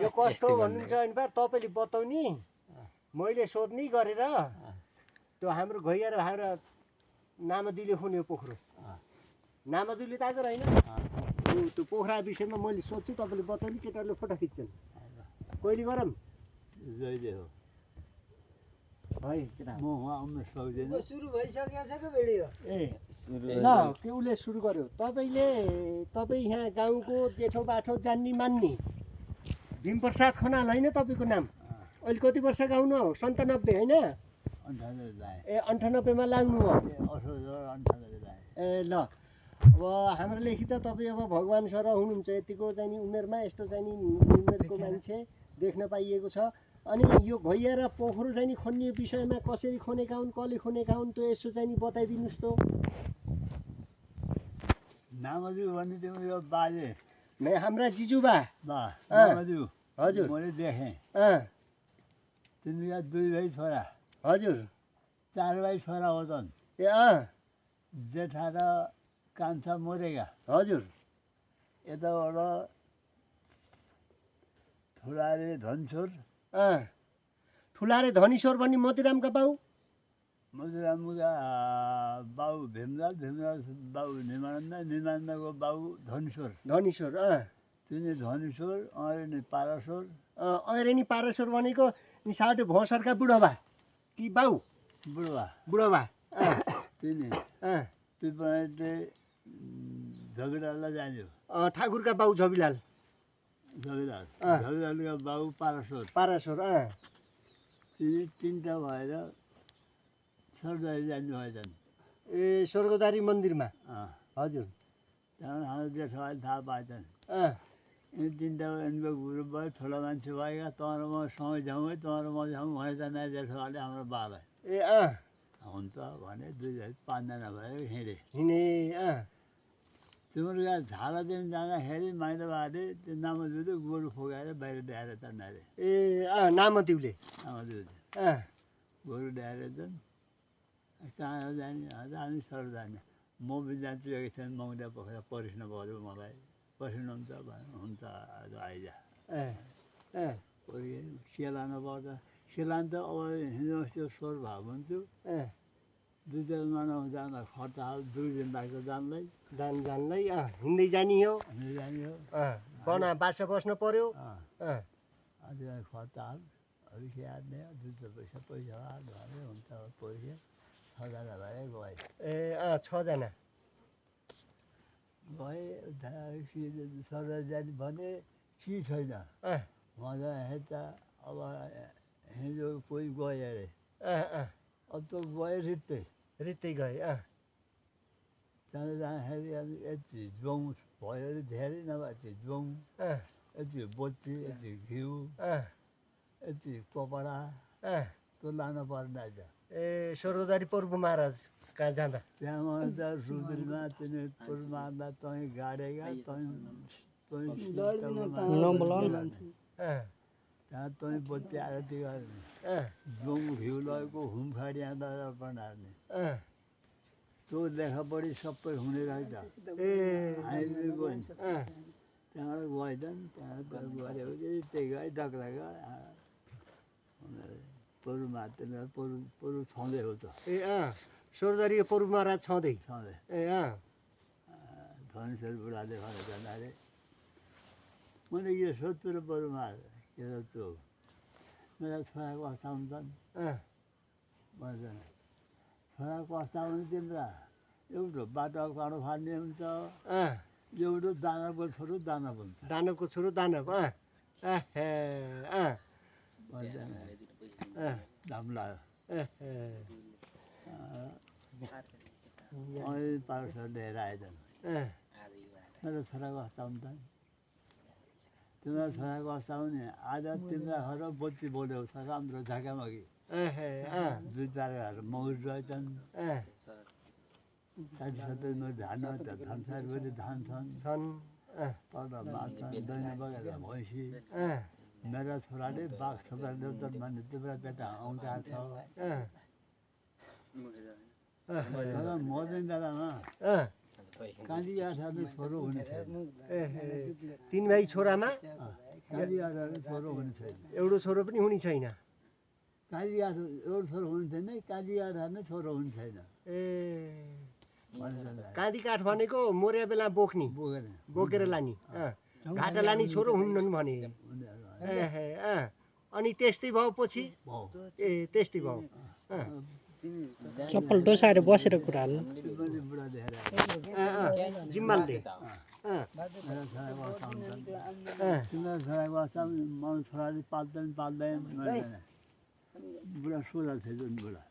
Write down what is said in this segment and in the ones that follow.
यो कस्तो भन्नुहुन्छ भने पार तपाईँले बताउने मैले सोध्नै गरेर त्यो हाम्रो घैया र हाम्रो नामदुले खुन्यो पोखरो नामदुले तागर होइन त्यो पोखरा विषयमा मैले सोध्छु तपाईँले बताउने केटाहरूले फोटो खिच्छन् कहिले गरौँ जहिले हो है केटा म उहाँ आउन सक्दैन सुरु भइसकेको छ कि भिडियो ए ल के उसले सुरु गर्यो तपाईँ यहाँ गाउँको जेठो बाठो जान्ने मान्ने भीमप्रसाद खनाल होइन तपाईँको नाम अहिले कति वर्ष गाउनु हो 97 होइन 98 ए 98मा लाग्नु हो 98 ए ल अब हाम्रो लेखी त तपाईँ अब भगवान् सर हुनुहुन्छ यतिको चाहिँ नि उमेरमा यस्तो चाहिँ नि उमेरको मान्छे देख्न पाइएको छ अनि यो घैया र पोखरो चाहिँ नि खन्ने विषयमा कसरी खनेका हुन् कसले खनेका हुन् त्यो यसो चाहिँ नि बताइदिनुहोस् त नामजु भन्ने त्यो यो बाजे नै हाम्रा जिजुबा बा नामजु हजुर मैले देखेँ तिनीका 2 भाइ छोरा हजुर 4 भाइ छोरा हो त ए जेठा र कान्छा मरेका हजुर यताबाट ठुलारे धनछोर ठुलारे धनीश्वर भन्ने मोतीरामका बाउ मधुरामुका बाउ भीमलाल बाउ निमानन्दको बाउ धनेश्वर तिनी धनेश्वर ऐरेनी पाराश्वर ऐरेनी पारेश्वर भनेको निसाटे भोसरका बुढोबा कि बाउ बुढोबा तिनी पिपनाले झगडालाई जान्यो ठाकुरका बाउ झबिलाल झगडालका बाउ पाराश्वर तिनी 3टा भएर सरदारी जान्नु भएछन् ए स्वर्गदारी मन्दिरमा हजुर त्यहाँबाट हाम्रो जेठाले थाहा पाएछन् यी 3टा एनको गुरु भयो ठुलो मान्छे भएका तँ र म सँगै जाउँ है तँ र म जाउँ भनेर नयाँ जेठाले हाम्रो बाबालाई ए हुन्छ भने 5जना भएर हिँडे तिम्रो यहाँ झालादेखि जाँदाखेरि माइलाबाले त्यो नामजुले गोरु फोकाएर बाहिर ल्याएर जान्न अरे ए नामदेवले गोरु ल्याएर जान् कहाँ जाने जाने सर जाने म पनि जान्छु एकछिन मौजा पोखरा परिस्न पऱ्यो मलाई परिस्नु हुन्छ भने हुन्छ आज आइज सेलाउनु पर्छ सेलान त अब हिँड्नु त्यो स्वर भाव हुन्थ्यो 2 महिना जाँदा खर्च हाल 2 दिन लाग्छ जानलाई हिँड्दै जाने हो बना बासा बस्नु पर्यो खर्च हाल अरू के हाल्ने 2 पैसा हाल्यो हुन्छ पैसा 6जना भए गए ए 6जना गए सरदार जाने भने के छैन मजा हेर्दा अब हिजो कोही गयो अरे अब त गयो रित्तै गए त्यहाँ जाँदाखेरि अब यति जुवाउँ भयो अरे धेरै नभए यति जुवाउँ यति बत्ती यति घिउ यति कपडा त्यो लानु पर्ने रहेछ ए स्वर्गदारी प्रभु महाराज कहाँ जाँदा त्यहाँ त रुद्रमा तिनी प्रभु महाराजलाई तँ गाडेका त्यहाँ तँ बत्ती आरती गर्ने जुवाउँ घिउ लगेको हुम खाडी आँदा अर्पण हाल्ने त्यो लेखापढी सबै हुने रहेछ हामीले गयौँ त्यहाँबाट गएछन् त्यहाँबाट गऱ्यो त्यही गए डक्राका पुरु मात्र पुरु छँदै हो त ए स्वर्गदारी प्रभु महाराज छँदै ए धनेश्वर बुढाले भनेर जाँदाखेरि मैले यो सोध्छु र बरु महाराज के सोध्छु मेरा छोराको अवस्था हुन्छन् भन्छ छोराको अवस्था हुन्छ तिम्रा एउटा बाटो काँडो फाल्ने हुन्छ एउटा दानवको छोरो दानव हुन्छ दानवको छोरो दानव दाम लाग्यो पार्सर लिएर आएछन् मेरो छोराको अवस्था हुन्छन् तिम्रो छोराको अवस्था हुने आज तिम्रो घर बत्ती बोलेको छ राम्रो झाकामाकी 2-4 घर मौज रहेछन् 60-70 धान धनसारभरि धान छन् पर माछा दैनी बगेर भैँसी मेरा छोराले बाघ छोरा ल्याउँछन् भने तिम्रो बेटा आउँदा छ मदन दादामा काँदी आठ छोरो हुने 3 भाइ छोरामा कालीघाटहरू छोरो हुने छैन एउटा छोरो पनि हुने छैन कालीघाट एउटा छोरो हुने छैन कालीघाटहरू नै छोरो हुने छैन ए भनेर काँदी काठ भनेको मोर्या बेला बोक्ने बोकेर लाने घाटा लाने छोरो हुन्नन् भने अनि त्यस्तै भयो पछि ए त्यस्तै भयो चप्पल डोसाएर बसेर कुरा हाल्नु बुढा देखेर जिम्मालले तिम्रो छोराको अवस्था मन छोराले पाल्दैन बुढा सोझा थियो जुन बुढा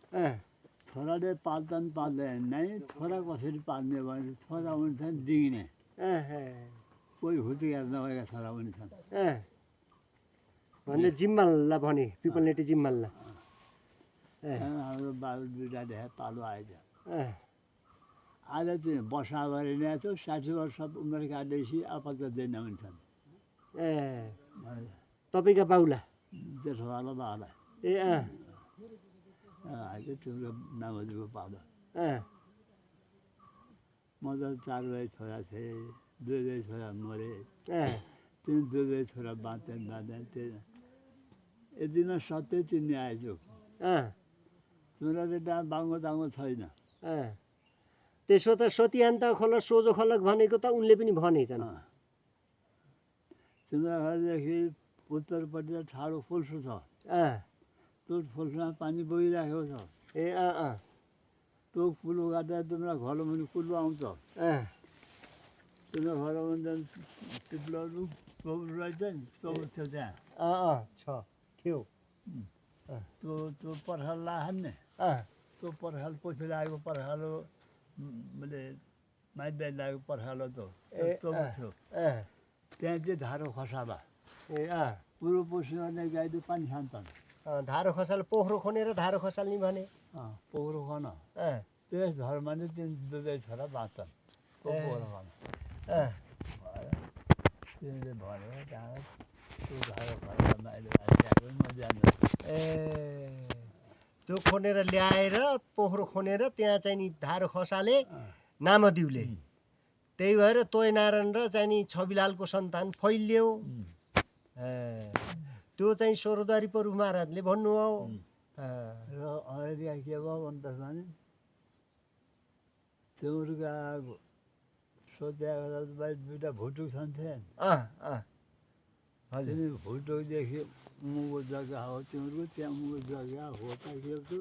छोराले पाल्दैन नै छोरा कसरी पाल्ने भने छोरा हुन्छ डिङ्ने कोही हुतियार नभएका छोरा पनि छन् भन्ने जिम्माललाई भने पिपलनेटी जिम्माललाई हाम्रो बाबु दुईवटा देखाए पालो आएछ आज त्यो बसा गरेर ल्याएको 60 वर्ष उमेर काटेपछि आपत दिन हुन्छन् तपाईँका बाउला जेठोवाला बाबालाई ए आज तिम्रो नामजुको पालो म त 4 भाइ छोरा थिएँ 2 भाइ छोरा मरे 3 भाइ छोरा बाँचेन त्यो यतिमा सत्य चिन्ने आएछु तिम्रो त बाङ्गो दाङ्गो छैन त्यसो त सतियान्त खोला सोझो खलक भनेको त उनले पनि भनेछन् तिम्रो घरदेखि उत्तरपट्टि ठाडो फुल्सो छ त्यो फुल्सोमा पानी बगिरहेको छ त्यो कुलो काटेर तिम्रो घरमा पनि कुलो आउँछ तिम्रो घरमा पनि टिप्लोहरू रहेछ नि त्यो थियो त्यहाँ छ थियो त्यो पर्खाल लाने त्यो पर्खाल पछि लागेको पर्खालो मैले माइदाइ लागेको पर्खालो त्यो थियो त्यहाँ चाहिँ धारो खसाला पुरो पोसी गर्ने गाई त पानी खान्छन् धारो खसाल पोखरो खनेर धारो खसाल्ने भने पोखरो खन त्यस घरमा चाहिँ 2 छोरा बाँच्छन् पोखरो खन तिमीले भनेर त्यहाँ त्यो धारो खसालमा अहिले म जान्छु त्यो खनेर ल्याएर पोखरो खनेर त्यहाँ चाहिँ नि धारो खसाले नामदिउले त्यही भएर तोय नारायण र चाहिँ नि छविलालको सन्तान फैलियो त्यो चाहिँ स्वरद्वारी प्रभु महाराजले भन्नुभयो र अहिले के भयो भन्दा भने तिमीहरूका सोध्याएको 2टा भुटुक छन्थे हजुर भुटुकदेखि मुगो जग्गा हो तिमीहरूको त्यहाँ मुगो जग्गा हो त के हो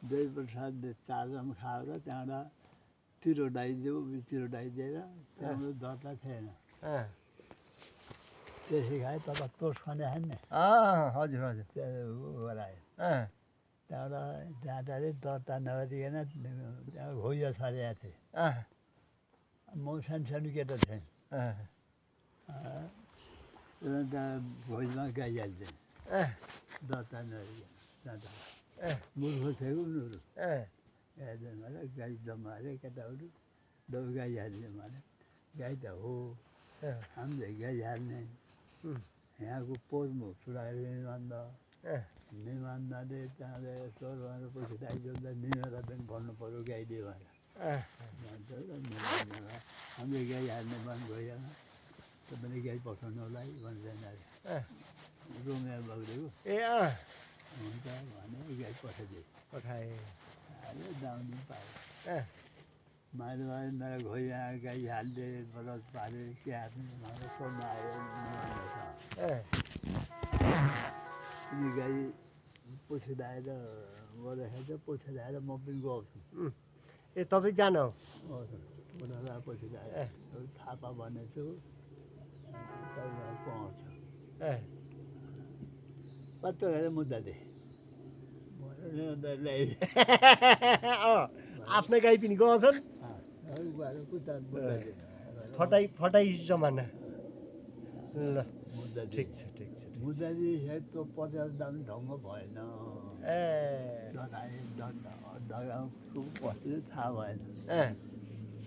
देवी प्रसादले चारजाम खाएर त्यहाँबाट तिरो डाइदियो तिरो डाइदिएर त्यहाँबाट दर्ता थिएन त्यसै खाए तपाईँ तोस खने खाने नि हजुर हजुर त्यो गरायो त्यहाँबाट जाँदाखेरि दर्ता नगरिकन त्यहाँ घोइया छरेका थिएँ म सानो सानो केटा थिएँ त्यहाँ भोजमा गाई हाल्थेँ दर्ता नगरिकन जाँदा मूर्ख थियो उनीहरू हेर्दैन भने गाई जमाएर केटाहरू दबाई गाई हाल्ने भने गाई त हो हामीले गाई हाल्ने यहाँको पोर्मु चुडाएर निमान्दाले त्यहाँले यस्तो भनेर पछि आइजन्दा निमेर पनि भन्नु पऱ्यो गाईले भनेर हामीले गाई हाल्ने मन गएन तपाईँले गाई पठाउनु होला है भन्छ रोमिया बग्रेको हुन्छ भने गाई पठाए दाउनु पायो मान्छे मेरो घोइया गाई हाल्दे बरद पारे के हाल्ने भनेर सोध्न आयो तिमी गाई पुछिलाएर गर्दाखेरि चाहिँ पुछिलाएर म पनि गएको छु ए तपाईँ जान बुढालाई पुछिलाएर थापा भनेको छु पाउँछ पत्तो गरेर मुद्दा दे आफ्नै गाई पनि गएछन् फटाई जमाना ल ठिक छ मुद्दा त्यो पचास दाम ढङ्ग भएन बस्ने थाहा भएन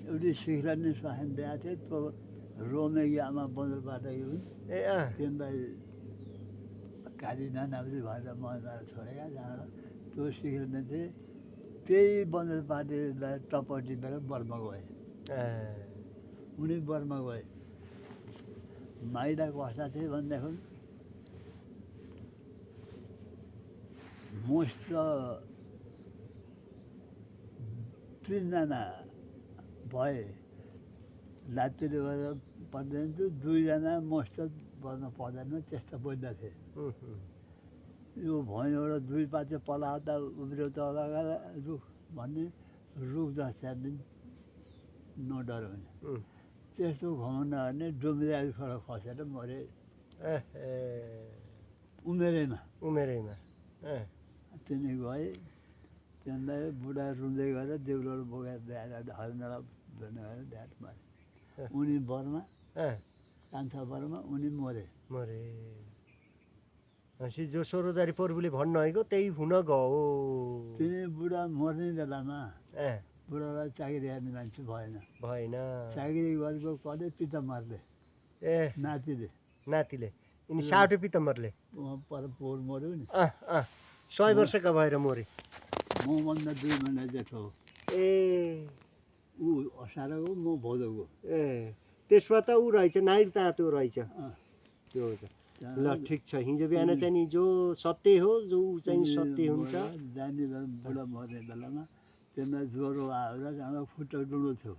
एउटी सिक्रानी स्वाहान ल्याएको थिएँ त्यो रोमेकी आमा बन्दरबाट तिमीलाई काली नानावली भनेर मलाई छोडेका जहाँबाट त्यो सिक्रानी चाहिँ त्यही बन्दर पार्टीलाई टप्प टिपेर बर्मा गए उनी बर्मा गए माइला कस्ता थिए भनेदेखि मस्त 3 जना भए लात्तीले गरेर पर्दैन थियो 2 जना मस्त बस्न पर्दैन त्यस्तो बुझ्दा थिए यो भैँबाट 2 पाते पलाउँदा उब्रियो त लगाएर रुख भन्ने रुख 10 दिन नडर भने त्यस्तो घुमाउन भने डुम्रिया खडा खसेर मरे उमेरैमा त्यहाँदेखि गए त्यहाँदेखि बुढा रुँदै गएर देउलोबाट बोकेर ल्याएर हरिनाला भेट्न गएर ढ्याट मारे उनी बर्मा कान्छा बर्मा उनी मरे भनेपछि जो सोरोदारी प्रभुले भन्नुभएको त्यही हुन गयो। तिनी बुढा मर्ने बेलामा बुढालाई चाकरी गर्ने मान्छे भएन चाकरी गरेको कसले पितामरले नातिले यिनी साउटे पितामरले पर पोहोर मऱ्यो नि 100 वर्षका भएर मरे मभन्दा 2 महिना जेठो हो ऊ असारको म भदौको त्यसमा त ऊ रहेछ नाइर तातो रहेछ त्यो ल ठिक छ हिजो बिहान चाहिँ नि जो सत्य हो जो ऊ चाहिँ सत्य हुन्छ जाने बेला बुढा मर्ने बेलामा त्यसमा ज्वरो आयो र जाँदा खुट्टा डुलो थियो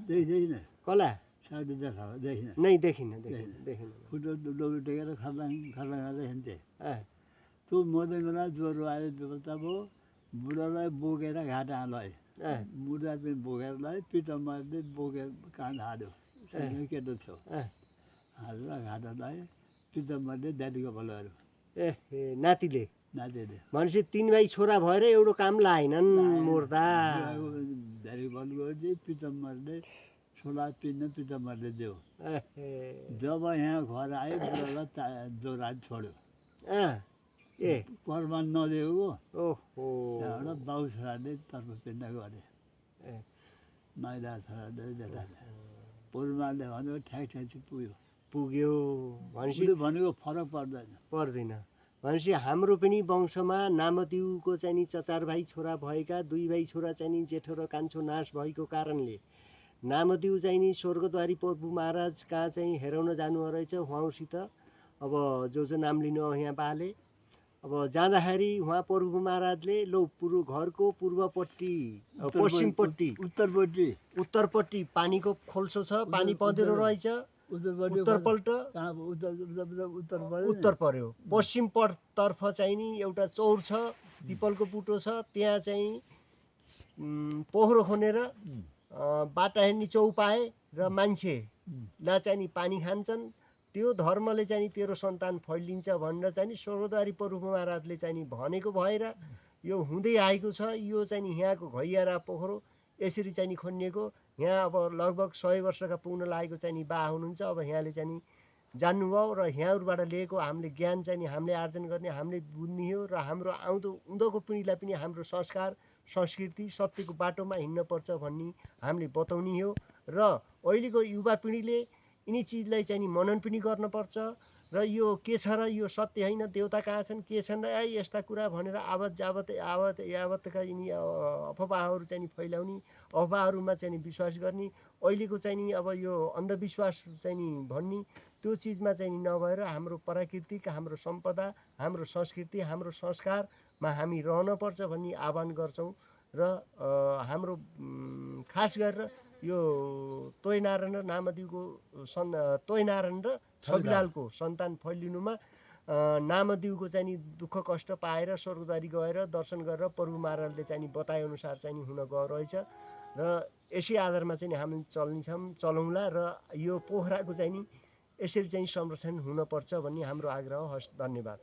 देखिन कला साइड देखा देखिन नै देखिन खुट्टा डुलो टेकेर खर्लाङ गर्दै हिँड्थे त्यो मर्ने बेला ज्वरो आयो तब बुढालाई बोकेर घाटा लयो बुढा चाहिँ बोकेर लयो पितामरले बोकेर काँध हाल्यो केटो थियो हालेर घाटा लयो पितामरले ड्याडीको बल गर्यो नातिले भनेपछि 3 भाइ छोरा भएर एउटा काम लाएनन् मोर्दा ड्याडीको बल गरिदियो पितामरले छोला पिन्न पितामरले दियो जब यहाँ घर आयो बुढालाई जोरा छोड्यो परमान नदिएको त्यहाँबाट बाउ छोराले तर्फ पिण्ड गरे माइला छोराले जेठाले परमानले भन्यो ठ्याक पुग्यो भनेपछि भनेको फरक पर्दैन भनेपछि हाम्रो पनि वंशमा नामदेवको चाहिँ नि चचार भाइ छोरा भएका 2 भाइ छोरा चाहिँ नि जेठो र कान्छो नाश भएको कारणले नामदेव चाहिँ नि स्वर्गद्वारी प्रभु महाराज कहाँ चाहिँ हेराउन जानु रहेछ उहाँसित अब जो नाम लिनु यहाँ बाले अब जाँदाखेरि उहाँ प्रभु महाराजले लो घरको पूर्वपट्टि पश्चिमपट्टि उत्तरपट्टि पानीको खोल्सो छ पानी पँधेरो रहेछ उत्तरपल्ट उत्तर पर्यो पश्चिम तर्फ चाहिँ नि एउटा चौर छ पिपलको बुटो छ त्यहाँ चाहिँ पोखरो खनेर बाटा हेर्ने चौपाए र मान्छेलाई चाहिँ नि पानी खान्छन् त्यो धर्मले चाहिँ नि तेरो सन्तान फैलिन्छ भनेर चाहिँ नि स्वर्गद्वारी प्रभु महाराजले चाहिँ नि भनेको भएर यो हुँदै आएको छ यो चाहिँ नि यहाँको घैयारा पोखरो यसरी चाहिँ नि खनिएको यहाँ अब लगभग 100 वर्षका पुग्न लागेको चाहिँ नि बा हुनुहुन्छ अब यहाँले चाहिँ नि जान्नुभयो र यहाँहरूबाट लिएको हामीले ज्ञान चाहिँ नि हामीले आर्जन गर्ने हामीले बुझ्ने हो र हाम्रो उँधोको पिँढीलाई पनि हाम्रो संस्कार संस्कृति सत्यको बाटोमा हिँड्नुपर्छ भन्ने हामीले बताउने हो र अहिलेको युवा पिँढीले यिनी चिजलाई चाहिँ नि मनन पनि गर्नुपर्छ र यो के छ र यो सत्य होइन देवता कहाँ छन् के छन् र यस्ता कुरा भनेर यावतका यिनी अफवाहहरू चाहिँ नि फैलाउने अफवाहहरूमा चाहिँ नि विश्वास गर्ने अहिलेको चाहिँ नि अब यो अन्धविश्वास चाहिँ नि भन्ने त्यो चिजमा चाहिँ नि नभएर हाम्रो प्राकृतिक हाम्रो सम्पदा हाम्रो संस्कृति हाम्रो संस्कारमा हामी रहनुपर्छ भन्ने आह्वान गर्छौँ र हाम्रो खास गरेर यो तोयनारायण र नामदेवको तोयनारायण र छविलालको सन्तान फैलिनुमा नामदेवको चाहिँ नि दुःख कष्ट पाएर स्वर्गद्वारी गएर दर्शन गरेर प्रभु महाराजले चाहिँ नि बताएअनुसार चाहिँ नि हुन गयो रहेछ र यसै आधारमा चाहिँ नि हामी चलौँला र यो पोखराको चाहिँ नि यसरी चाहिँ संरक्षण हुनपर्छ भन्ने हाम्रो आग्रह हस् धन्यवाद।